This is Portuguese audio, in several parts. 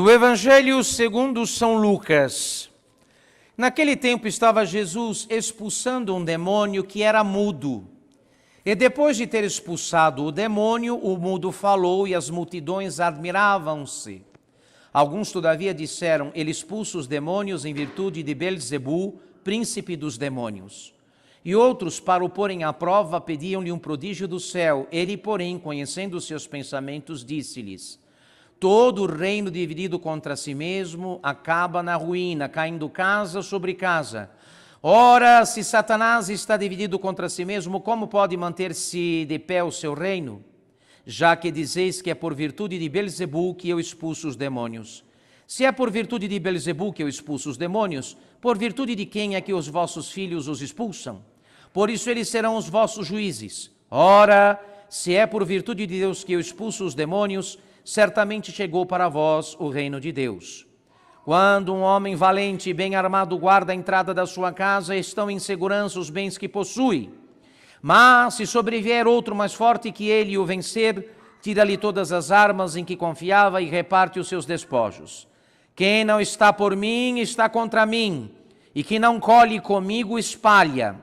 Do Evangelho segundo São Lucas. Naquele tempo estava Jesus expulsando um demônio que era mudo. E depois de ter expulsado o demônio, o mudo falou e as multidões admiravam-se. Alguns, todavia, disseram: ele expulsa os demônios em virtude de Belzebu, príncipe dos demônios. E outros, para o porem à prova, pediam-lhe um prodígio do céu. Ele, porém, conhecendo os seus pensamentos, disse-lhes: todo reino dividido contra si mesmo acaba na ruína, caindo casa sobre casa. Ora, se Satanás está dividido contra si mesmo, como pode manter-se de pé o seu reino? Já que dizeis que é por virtude de Belzebu que eu expulso os demônios. Se é por virtude de Belzebu que eu expulso os demônios, por virtude de quem é que os vossos filhos os expulsam? Por isso eles serão os vossos juízes. Ora, se é por virtude de Deus que eu expulso os demônios, certamente chegou para vós o reino de Deus. Quando um homem valente e bem armado guarda a entrada da sua casa, estão em segurança os bens que possui. Mas se sobrevier outro mais forte que ele e o vencer, tira-lhe todas as armas em que confiava e reparte os seus despojos. Quem não está por mim, está contra mim, e quem não colhe comigo, espalha.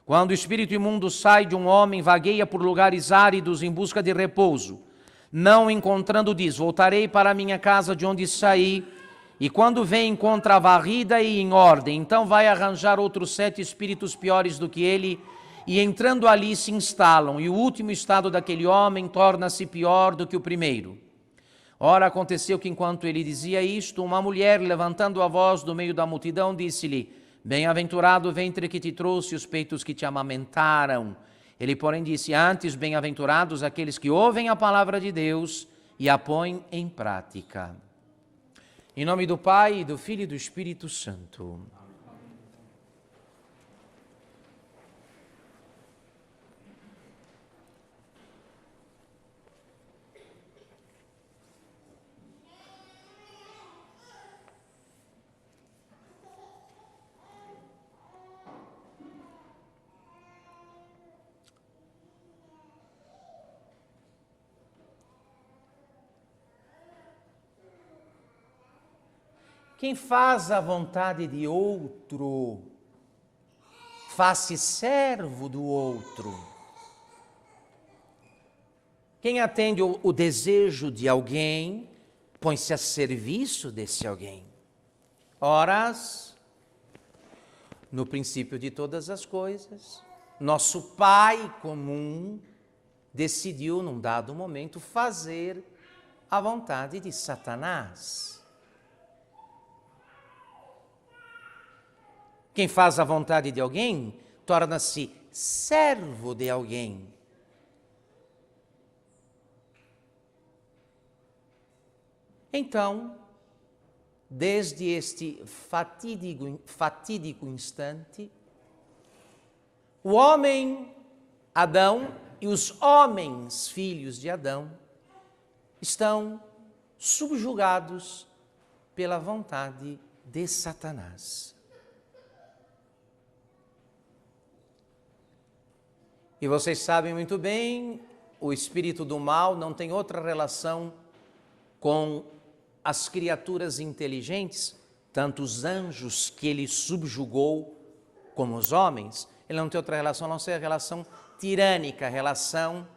Quando o espírito imundo sai de um homem, vagueia por lugares áridos em busca de repouso. Não encontrando, diz: voltarei para a minha casa de onde saí, e quando vem, encontra varrida e em ordem. Então vai arranjar outros 7 espíritos piores do que ele, e entrando ali se instalam, e o último estado daquele homem torna-se pior do que o primeiro. Ora, aconteceu que enquanto ele dizia isto, uma mulher, levantando a voz do meio da multidão, disse-lhe: bem-aventurado o ventre que te trouxe, os peitos que te amamentaram. Ele, porém, disse: antes, bem-aventurados aqueles que ouvem a palavra de Deus e a põem em prática. Em nome do Pai, do Filho e do Espírito Santo. Quem faz a vontade de outro, faz-se servo do outro. Quem atende o desejo de alguém, põe-se a serviço desse alguém. Ora, no princípio de todas as coisas, nosso Pai comum decidiu, num dado momento, fazer a vontade de Satanás. Quem faz a vontade de alguém, torna-se servo de alguém. Então, desde este fatídico instante, o homem Adão e os homens filhos de Adão estão subjugados pela vontade de Satanás. E vocês sabem muito bem, o espírito do mal não tem outra relação com as criaturas inteligentes, tanto os anjos que ele subjugou como os homens. Ele não tem outra relação a não ser a relação tirânica, a relação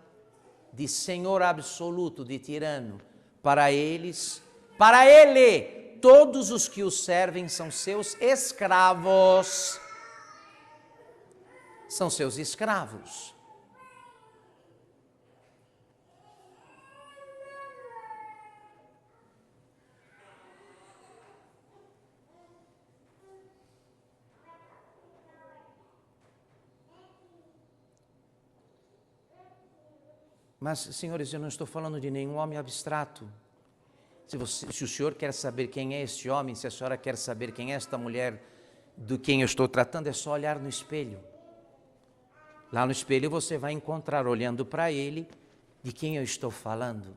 de senhor absoluto, de tirano. Para ele, todos os que o servem são seus escravos. São seus escravos. Mas, senhores, eu não estou falando de nenhum homem abstrato. Se o senhor quer saber quem é este homem, se a senhora quer saber quem é esta mulher do quem eu estou tratando, é só olhar no espelho. Lá no espelho você vai encontrar, olhando para ele, de quem eu estou falando.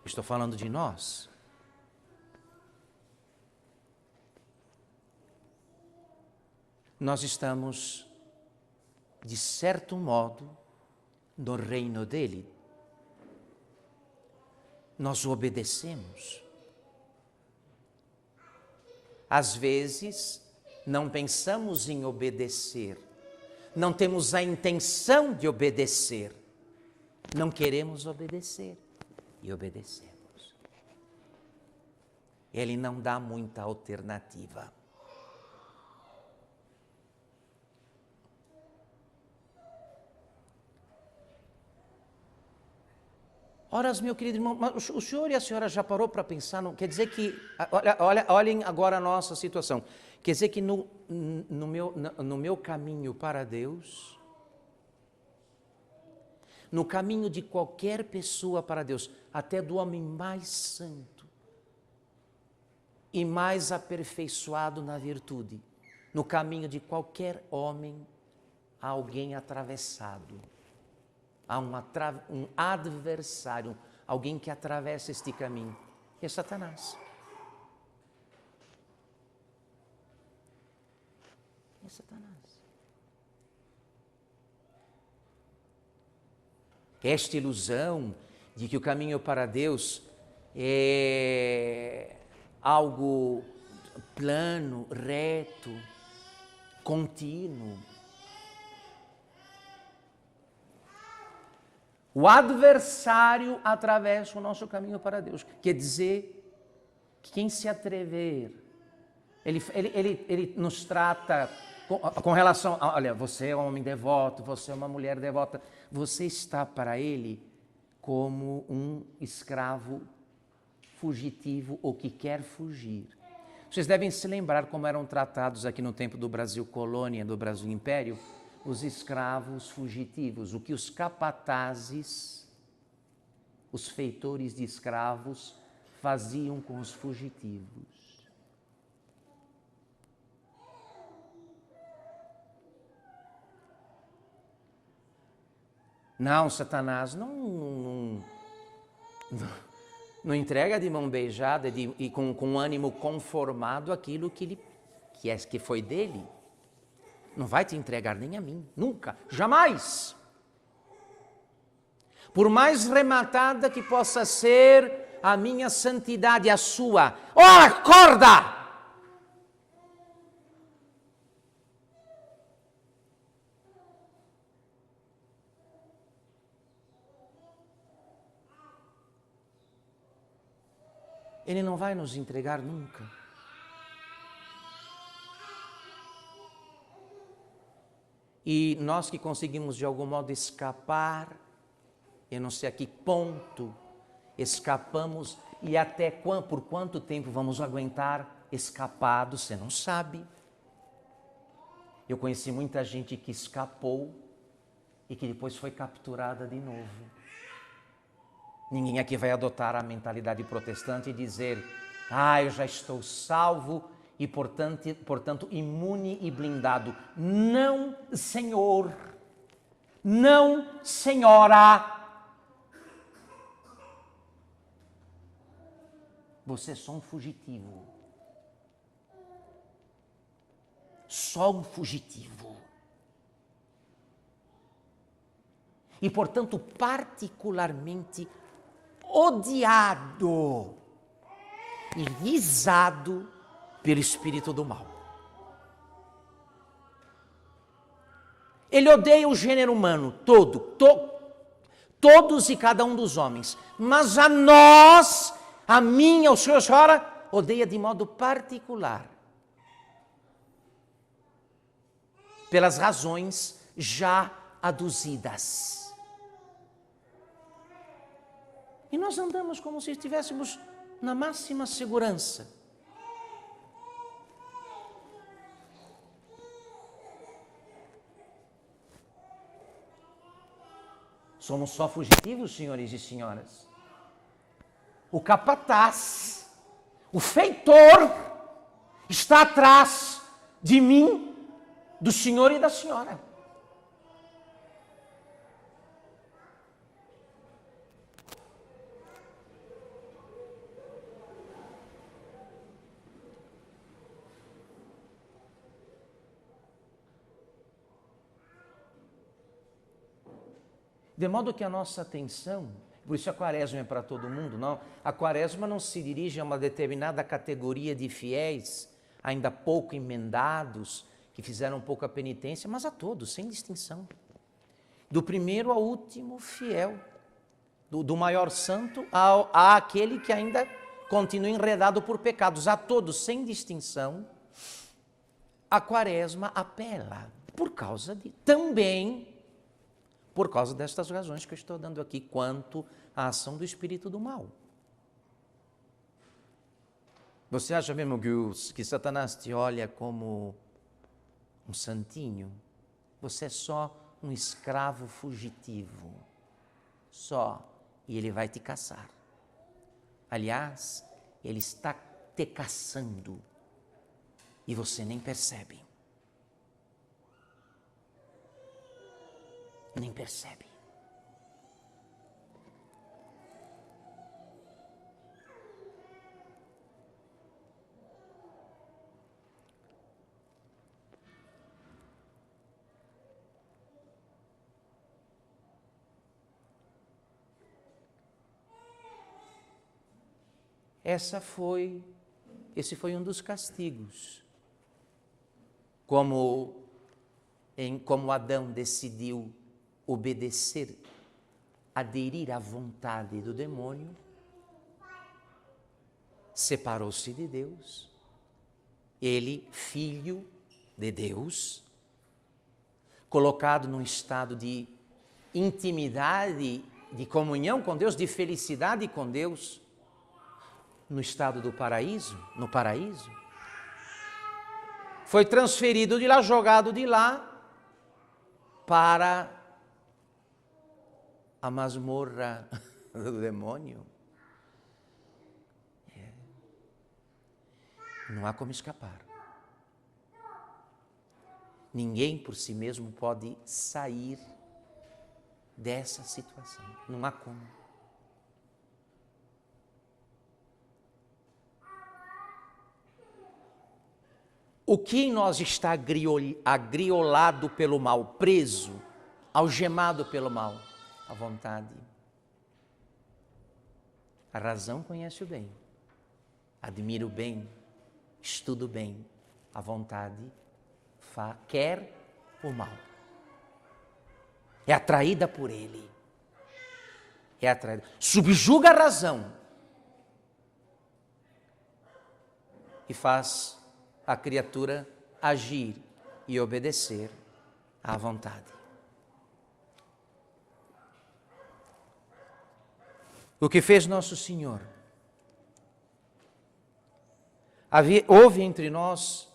Estou falando de nós. Nós estamos, de certo modo, no reino dele. nós obedecemos. Às vezes, não pensamos em obedecer, não temos a intenção de obedecer, não queremos obedecer e obedecemos. Ele não dá muita alternativa. Ora, meu querido irmão, mas o senhor e a senhora já parou para pensar? Quer dizer que, olhem agora a nossa situação. Quer dizer que no meu caminho para Deus, no caminho de qualquer pessoa para Deus, até do homem mais santo e mais aperfeiçoado na virtude, no caminho de qualquer homem, há alguém atravessado. Há um adversário, alguém que atravessa este caminho. E é Satanás. É Satanás. Esta ilusão de que o caminho para Deus é algo plano, reto, contínuo. O adversário atravessa o nosso caminho para Deus. Quer dizer, que quem se atrever, ele nos trata com relação a, olha, você é um homem devoto, você é uma mulher devota, você está para ele como um escravo fugitivo ou que quer fugir. Vocês devem se lembrar como eram tratados aqui no tempo do Brasil colônia, do Brasil império, os escravos fugitivos, o que os capatazes, os feitores de escravos, faziam com os fugitivos. Não, Satanás não entrega de mão beijada e com ânimo conformado aquilo que foi dele. Não vai te entregar nem a mim, nunca, jamais. Por mais rematada que possa ser a minha santidade, a sua, acorda! Ele não vai nos entregar nunca. E nós que conseguimos de algum modo escapar, eu não sei a que ponto escapamos e até por quanto tempo vamos aguentar escapados, você não sabe. Eu conheci muita gente que escapou e que depois foi capturada de novo. Ninguém aqui vai adotar a mentalidade protestante e dizer, eu já estou salvo e, portanto, imune e blindado. Não, Senhor. Não, Senhora. Você é só um fugitivo. Só um fugitivo. E, portanto, particularmente odiado e visado pelo espírito do mal. Ele odeia o gênero humano todo, todos e cada um dos homens, mas a nós, a mim, ao senhor, a senhora, odeia de modo particular, pelas razões já aduzidas. E nós andamos como se estivéssemos na máxima segurança. Somos só fugitivos, senhores e senhoras. O capataz, o feitor, está atrás de mim, do senhor e da senhora. De modo que a nossa atenção, Por isso a quaresma é para todo mundo, não. A quaresma não se dirige a uma determinada categoria de fiéis, ainda pouco emendados, que fizeram pouca penitência, mas a todos, sem distinção. Do primeiro ao último fiel, do maior santo àquele que ainda continua enredado por pecados, a todos, sem distinção. A quaresma apela também por causa destas razões que eu estou dando aqui, quanto à ação do espírito do mal. Você acha mesmo que Satanás te olha como um santinho? Você é só um escravo fugitivo, só, e ele vai te caçar. Aliás, ele está te caçando e você nem percebe. Nem percebe. Esse foi um dos castigos. Como Adão decidiu obedecer, aderir à vontade do demônio, separou-se de Deus. Ele, filho de Deus, colocado num estado de intimidade, de comunhão com Deus, de felicidade com Deus, no estado do paraíso, no paraíso, foi transferido de lá, jogado de lá, para a masmorra do demônio. Não há como escapar. Ninguém por si mesmo pode sair dessa situação. Não há como. O que em nós está agriolado pelo mal, preso, algemado pelo mal? A vontade. A razão conhece o bem, admira o bem, estuda o bem. A vontade quer o mal. É atraída por ele. É atraída. Subjuga a razão. E faz a criatura agir e obedecer à vontade. O que fez Nosso Senhor? Houve entre nós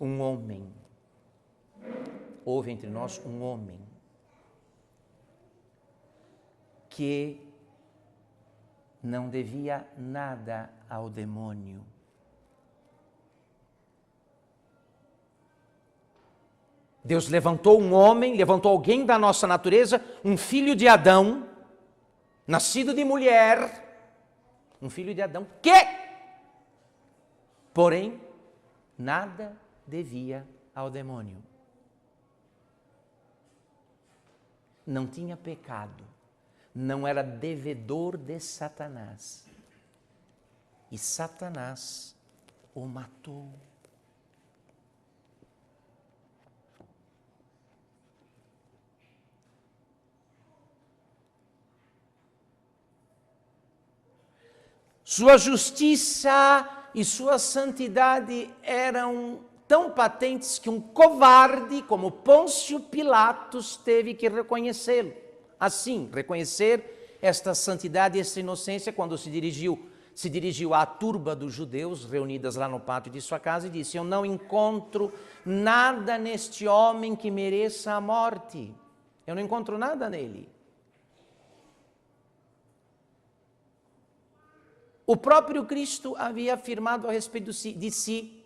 um homem. Houve entre nós um homem que não devia nada ao demônio. Deus levantou um homem, levantou alguém da nossa natureza, um filho de Adão, nascido de mulher, um filho de Adão, que, porém, nada devia ao demônio. Não tinha pecado, não era devedor de Satanás. E Satanás o matou. Sua justiça e sua santidade eram tão patentes que um covarde como Pôncio Pilatos teve que reconhecê-lo. Assim, reconhecer esta santidade e esta inocência quando se dirigiu à turba dos judeus reunidas lá no pátio de sua casa e disse: eu não encontro nada neste homem que mereça a morte. Eu não encontro nada nele. O próprio Cristo havia afirmado a respeito de si,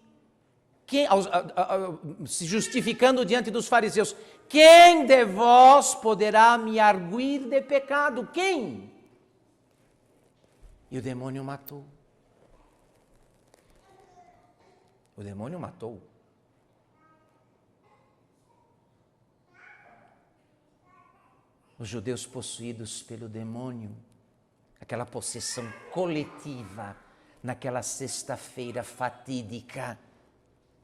se justificando diante dos fariseus: quem de vós poderá me arguir de pecado? Quem? E o demônio matou. O demônio matou. Os judeus possuídos pelo demônio, aquela possessão coletiva, naquela sexta-feira fatídica,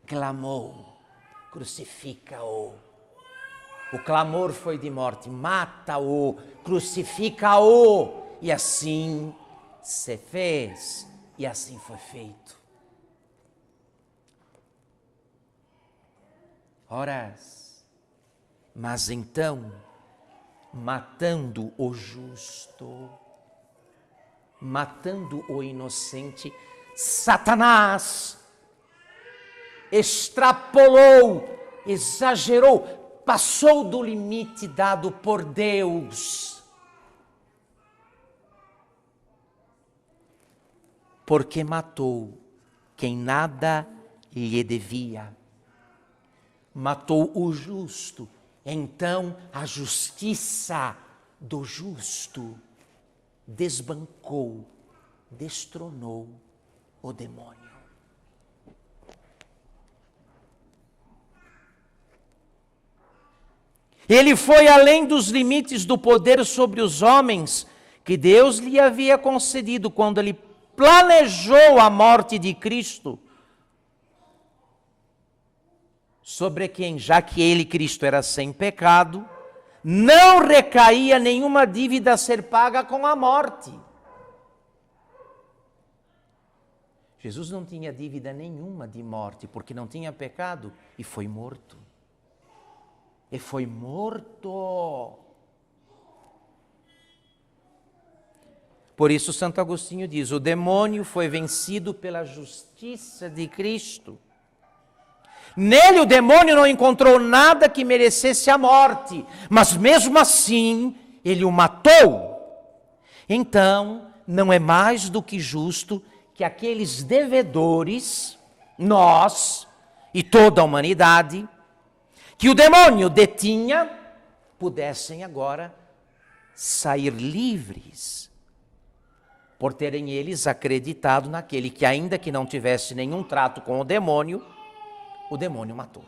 clamou: crucifica-o. O clamor foi de morte: mata-o, crucifica-o. E assim se fez, e assim foi feito. Ora, mas então, matando o justo, matando o inocente, Satanás extrapolou, exagerou, passou do limite dado por Deus. Porque matou quem nada lhe devia. Matou o justo. Então a justiça do justo desbancou, destronou o demônio. Ele foi além dos limites do poder sobre os homens que Deus lhe havia concedido quando ele planejou a morte de Cristo, sobre quem, já que ele, Cristo, era sem pecado, não recaía nenhuma dívida a ser paga com a morte. Jesus não tinha dívida nenhuma de morte, porque não tinha pecado e foi morto. E foi morto. Por isso Santo Agostinho diz: o demônio foi vencido pela justiça de Cristo. Nele o demônio não encontrou nada que merecesse a morte, mas mesmo assim ele o matou. Então não é mais do que justo que aqueles devedores, nós e toda a humanidade, que o demônio detinha, pudessem agora sair livres, por terem eles acreditado naquele que, ainda que não tivesse nenhum trato com o demônio matou.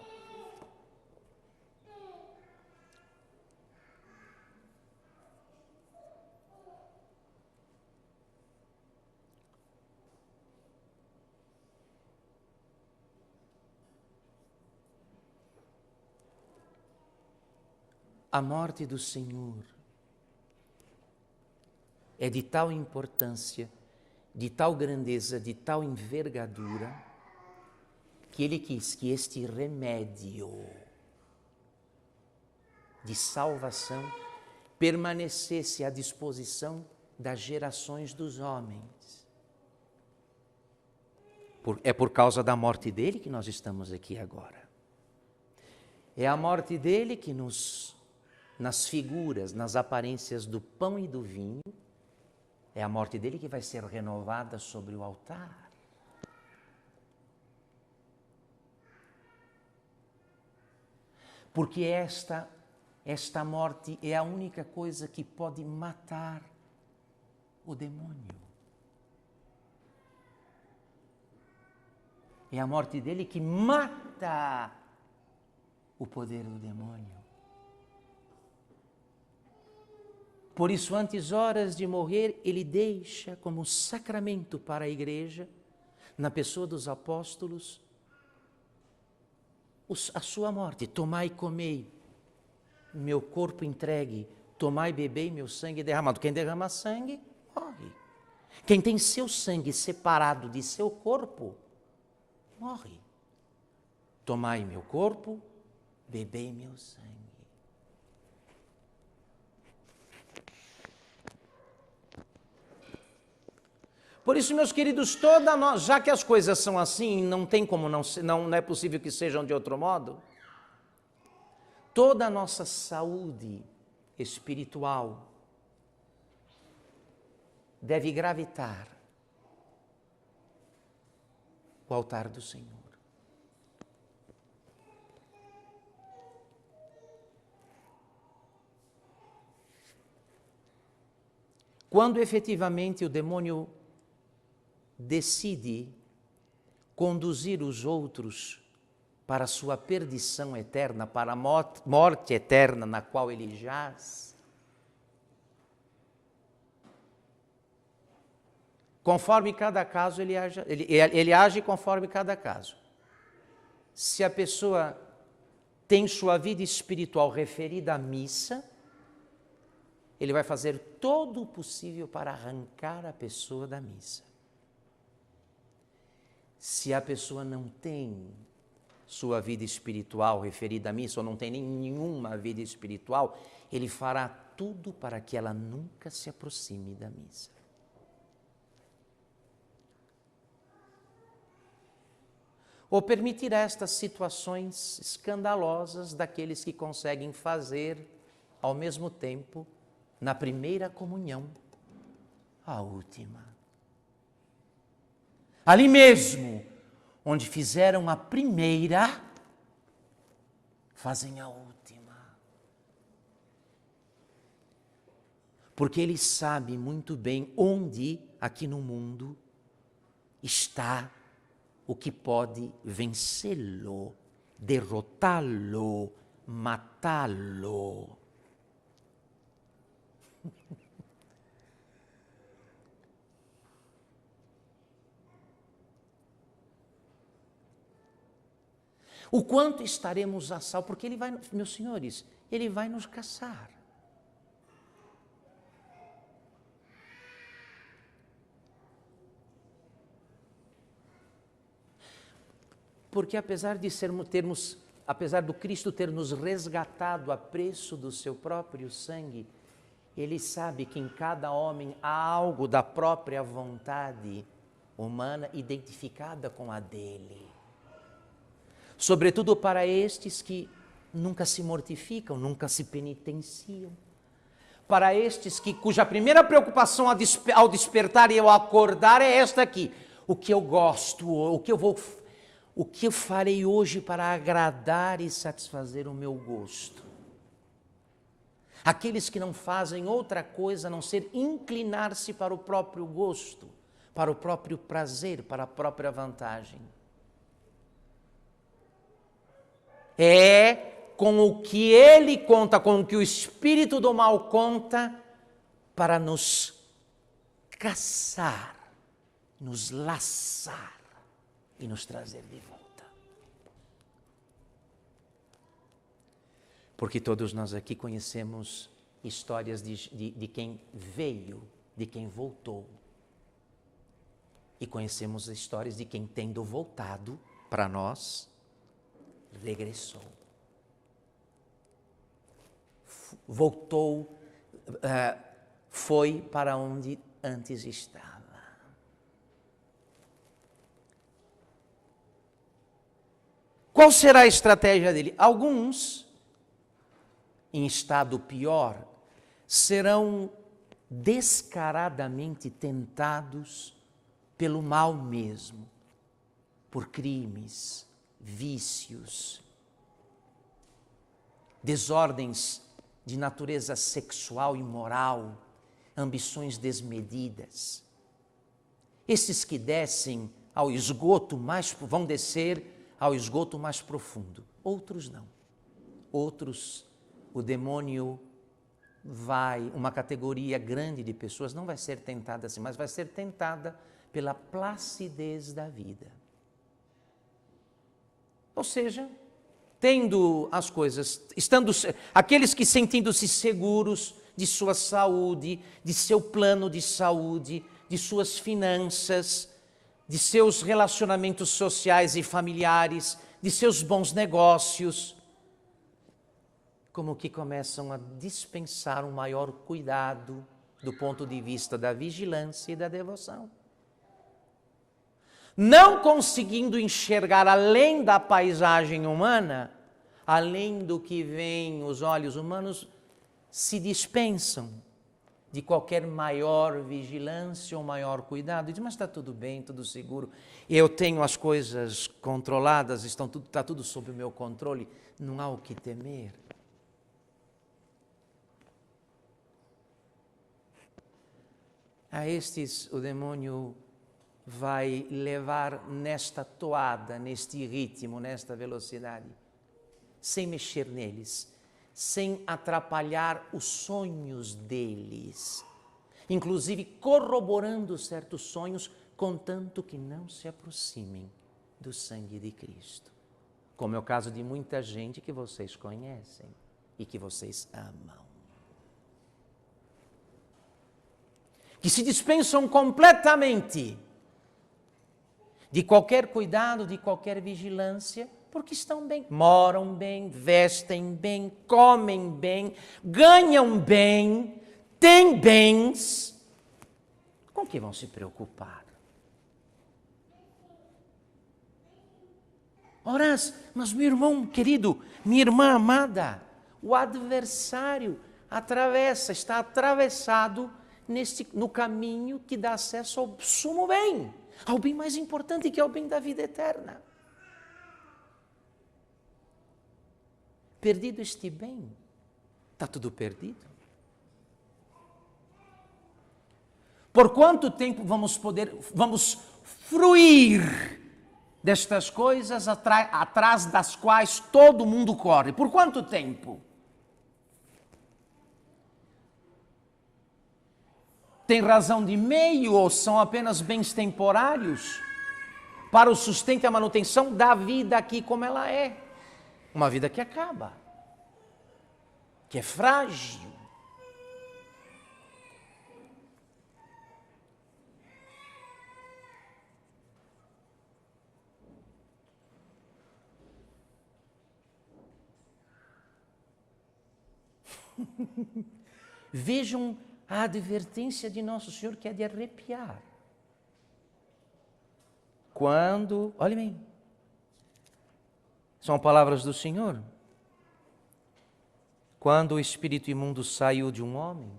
A morte do Senhor é de tal importância, de tal grandeza, de tal envergadura, que ele quis que este remédio de salvação permanecesse à disposição das gerações dos homens. É por causa da morte dele que nós estamos aqui agora. É a morte dele que nas figuras, nas aparências do pão e do vinho, é a morte dele que vai ser renovada sobre o altar. Porque esta morte é a única coisa que pode matar o demônio. É a morte dele que mata o poder do demônio. Por isso, antes horas de morrer, ele deixa como sacramento para a igreja, na pessoa dos apóstolos, a sua morte. Tomai e comei, meu corpo entregue, tomai e bebei, meu sangue derramado. Quem derrama sangue, morre. Quem tem seu sangue separado de seu corpo, morre. Tomai meu corpo, bebei meu sangue. Por isso, meus queridos, já que as coisas são assim, não tem como não é possível que sejam de outro modo, toda a nossa saúde espiritual deve gravitar o altar do Senhor. Quando efetivamente o demônio decide conduzir os outros para a sua perdição eterna, para a morte eterna na qual ele jaz, Conforme cada caso, ele age conforme cada caso. Se a pessoa tem sua vida espiritual referida à missa, ele vai fazer todo o possível para arrancar a pessoa da missa. Se a pessoa não tem sua vida espiritual referida à missa, ou não tem nenhuma vida espiritual, ele fará tudo para que ela nunca se aproxime da missa. Ou permitirá estas situações escandalosas daqueles que conseguem fazer, ao mesmo tempo, na primeira comunhão, a última. Ali mesmo, onde fizeram a primeira, fazem a última. Porque ele sabe muito bem onde, aqui no mundo, está o que pode vencê-lo, derrotá-lo, matá-lo. O quanto estaremos a salvo, porque ele vai, meus senhores, ele vai nos caçar. Porque apesar do Cristo ter nos resgatado a preço do seu próprio sangue, ele sabe que em cada homem há algo da própria vontade humana identificada com a dele. Sobretudo para estes que nunca se mortificam, nunca se penitenciam. Para estes cuja primeira preocupação ao despertar e ao acordar é esta aqui. O que eu gosto, o que eu farei hoje para agradar e satisfazer o meu gosto. Aqueles que não fazem outra coisa a não ser inclinar-se para o próprio gosto, para o próprio prazer, para a própria vantagem. É com o que ele conta, com o que o espírito do mal conta, para nos caçar, nos laçar e nos trazer de volta. Porque todos nós aqui conhecemos histórias de quem veio, de quem voltou. E conhecemos histórias de quem, tendo voltado para nós, regressou. Voltou, foi para onde antes estava. Qual será a estratégia dele? Alguns, em estado pior, serão descaradamente tentados pelo mal mesmo, por crimes, vícios, desordens de natureza sexual e moral, ambições desmedidas. Esses que descem ao esgoto vão descer ao esgoto mais profundo. Outros não. Outros, o demônio uma categoria grande de pessoas não vai ser tentada assim, mas vai ser tentada pela placidez da vida. Ou seja, tendo as coisas, aqueles que sentindo-se seguros de sua saúde, de seu plano de saúde, de suas finanças, de seus relacionamentos sociais e familiares, de seus bons negócios, como que começam a dispensar um maior cuidado do ponto de vista da vigilância e da devoção. Não conseguindo enxergar além da paisagem humana, além do que vem os olhos humanos, se dispensam de qualquer maior vigilância ou maior cuidado. Diz, mas está tudo bem, tudo seguro, eu tenho as coisas controladas, está tudo sob o meu controle, não há o que temer. A estes o demônio vai levar nesta toada, neste ritmo, nesta velocidade, sem mexer neles, sem atrapalhar os sonhos deles. inclusive corroborando certos sonhos, contanto que não se aproximem do sangue de Cristo. Como é o caso de muita gente que vocês conhecem e que vocês amam. Que se dispensam completamente de qualquer cuidado, de qualquer vigilância, porque estão bem, moram bem, vestem bem, comem bem, ganham bem, têm bens. Com que vão se preocupar? Ora, mas meu irmão querido, minha irmã amada, o adversário está atravessado no caminho que dá acesso ao sumo bem, ao bem mais importante, que é o bem da vida eterna. Perdido este bem, está tudo perdido. Por quanto tempo vamos fruir destas coisas atrás das quais todo mundo corre? Por quanto tempo? Tem razão de meio ou são apenas bens temporários para o sustento e a manutenção da vida aqui como ela é? Uma vida que acaba, que é frágil. Vejam a advertência de Nosso Senhor, que é de arrepiar. Quando, olhem bem, são palavras do Senhor. Quando o espírito imundo saiu de um homem,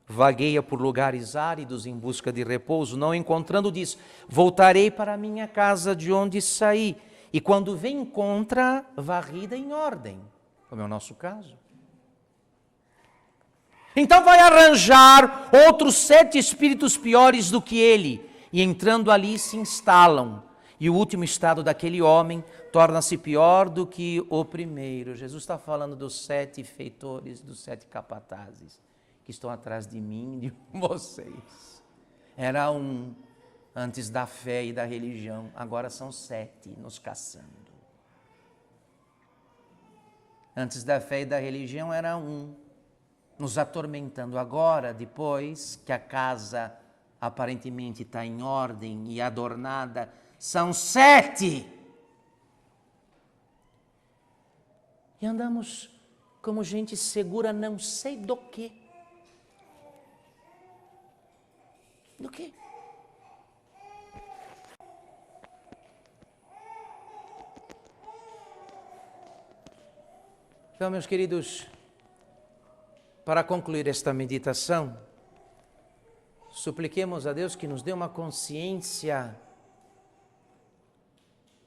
vagueia por lugares áridos em busca de repouso, não encontrando, diz: voltarei para a minha casa de onde saí. E quando vem, encontra varrida em ordem, como é o nosso caso. Então vai arranjar outros 7 espíritos piores do que ele, e entrando ali se instalam. E o último estado daquele homem torna-se pior do que o primeiro. Jesus está falando dos 7 feitores, dos 7 capatazes, que estão atrás de mim e de vocês. Era um antes da fé e da religião, agora são 7 nos caçando. Antes da fé e da religião era um nos atormentando. Agora, depois que a casa aparentemente está em ordem e adornada, são 7. E andamos como gente segura não sei do quê. Do quê? Então, meus queridos, para concluir esta meditação, supliquemos a Deus que nos dê uma consciência,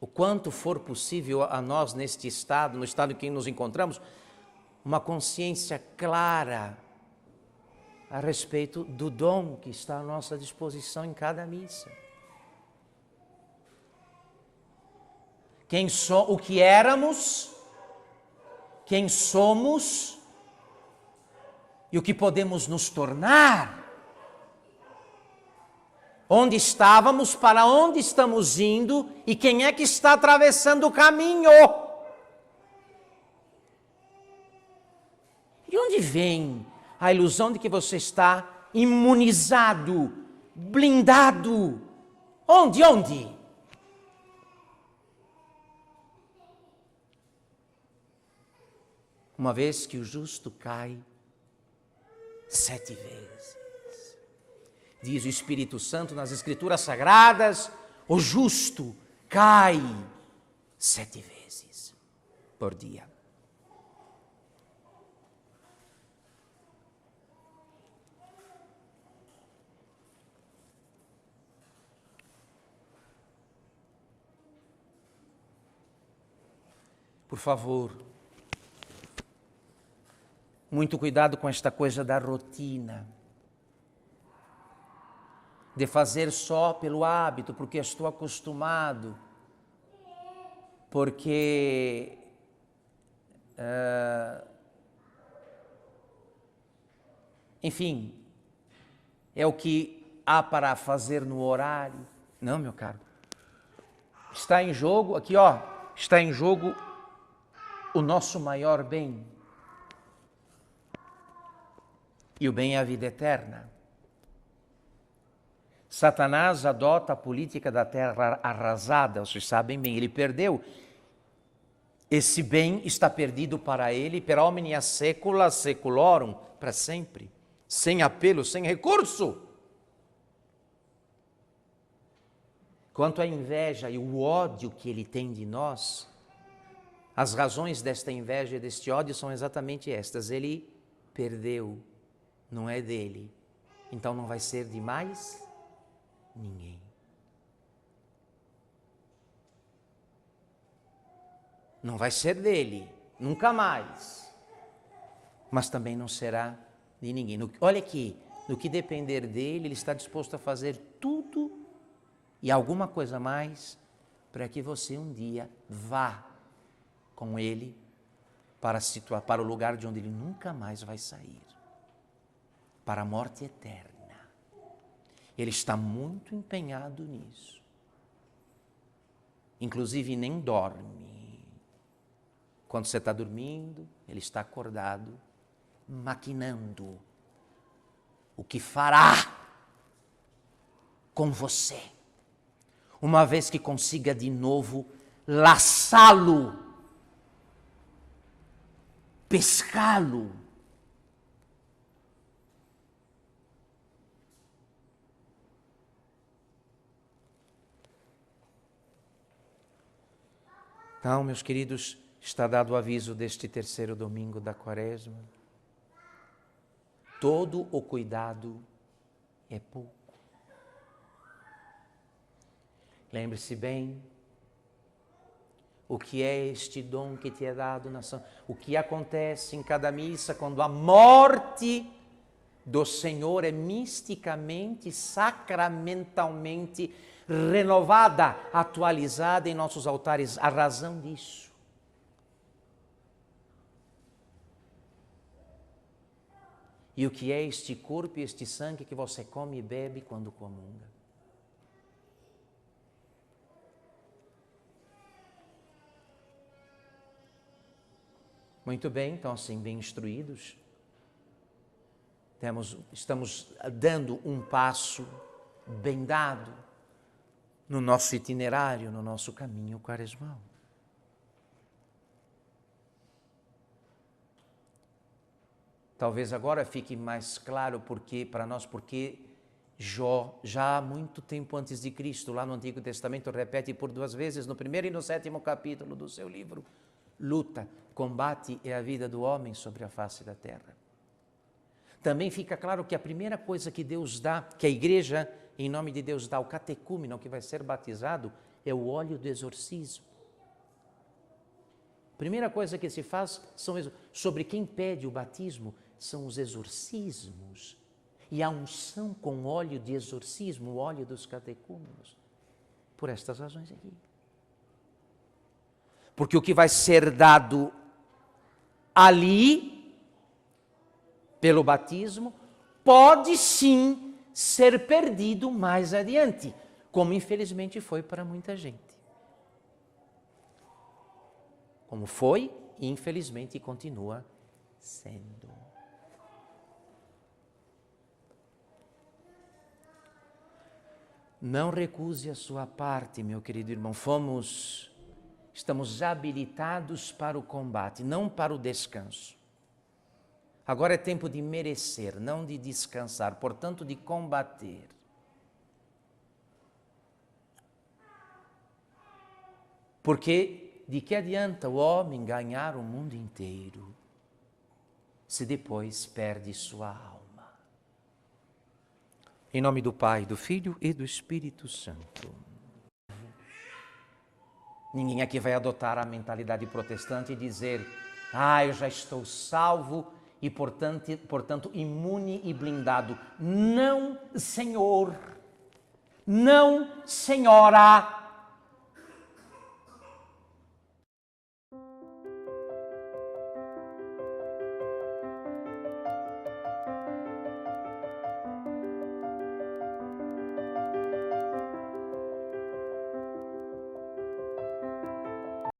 o quanto for possível a nós neste estado, no estado em que nos encontramos, uma consciência clara a respeito do dom que está à nossa disposição em cada missa. O que éramos, quem somos e o que podemos nos tornar. Onde estávamos, para onde estamos indo e quem é que está atravessando o caminho. De onde vem a ilusão de que você está imunizado, blindado? Onde? Uma vez que o justo cai 7 vezes. Diz o Espírito Santo nas Escrituras Sagradas, o justo cai 7 vezes por dia. Por favor, muito cuidado com esta coisa da rotina, de fazer só pelo hábito, porque estou acostumado, porque enfim, é o que há para fazer no horário. Não, meu caro. Está em jogo, aqui ó, está em jogo o nosso maior bem. E o bem é a vida eterna. Satanás adota a política da terra arrasada, vocês sabem bem, ele perdeu. Esse bem está perdido para ele, per omnia saecula saeculorum, para sempre, sem apelo, sem recurso. Quanto à inveja e o ódio que ele tem de nós, as razões desta inveja e deste ódio são exatamente estas. Ele perdeu, não é dele, então não vai ser de mais ninguém. Não vai ser dele, nunca mais. Mas também não será de ninguém. Olha aqui, no que depender dele, ele está disposto a fazer tudo e alguma coisa mais para que você um dia vá com ele para o lugar de onde ele nunca mais vai sair, para a morte eterna. Ele está muito empenhado nisso. Inclusive nem dorme. Quando você está dormindo, ele está acordado, maquinando o que fará com você, uma vez que consiga de novo laçá-lo, pescá-lo. Então, meus queridos, está dado o aviso deste terceiro domingo da Quaresma. Todo o cuidado é pouco. Lembre-se bem, o que é este dom que te é dado na Santa? O que acontece em cada missa quando a morte do Senhor é misticamente, sacramentalmente renovada, atualizada em nossos altares? A razão disso. E o que é este corpo e este sangue que você come e bebe quando comunga? Muito bem, então assim, bem instruídos, estamos dando um passo bem dado no nosso itinerário, no nosso caminho quaresmal. Talvez agora fique mais claro para nós porque Jó, já há muito tempo antes de Cristo, lá no Antigo Testamento, repete por 2 vezes, no 1º e no 7º capítulo do seu livro, luta, combate é a vida do homem sobre a face da terra. Também fica claro que a primeira coisa que Deus dá, que a igreja, em nome de Deus, dá ao catecúmeno que vai ser batizado, é o óleo do exorcismo. A primeira coisa que se faz sobre quem pede o batismo são os exorcismos. E a unção com óleo de exorcismo, o óleo dos catecúmenos, por estas razões aqui. Porque o que vai ser dado ali, pelo batismo, pode sim ser perdido mais adiante, como infelizmente foi para muita gente. Como foi e infelizmente continua sendo. Não recuse a sua parte, meu querido irmão. Estamos habilitados para o combate, não para o descanso. Agora é tempo de merecer, não de descansar, portanto de combater. Porque de que adianta o homem ganhar o mundo inteiro se depois perde sua alma? Em nome do Pai, do Filho e do Espírito Santo. Ninguém aqui vai adotar a mentalidade protestante e dizer: eu já estou salvo e, portanto, imune e blindado. Não, Senhor. Não, Senhora.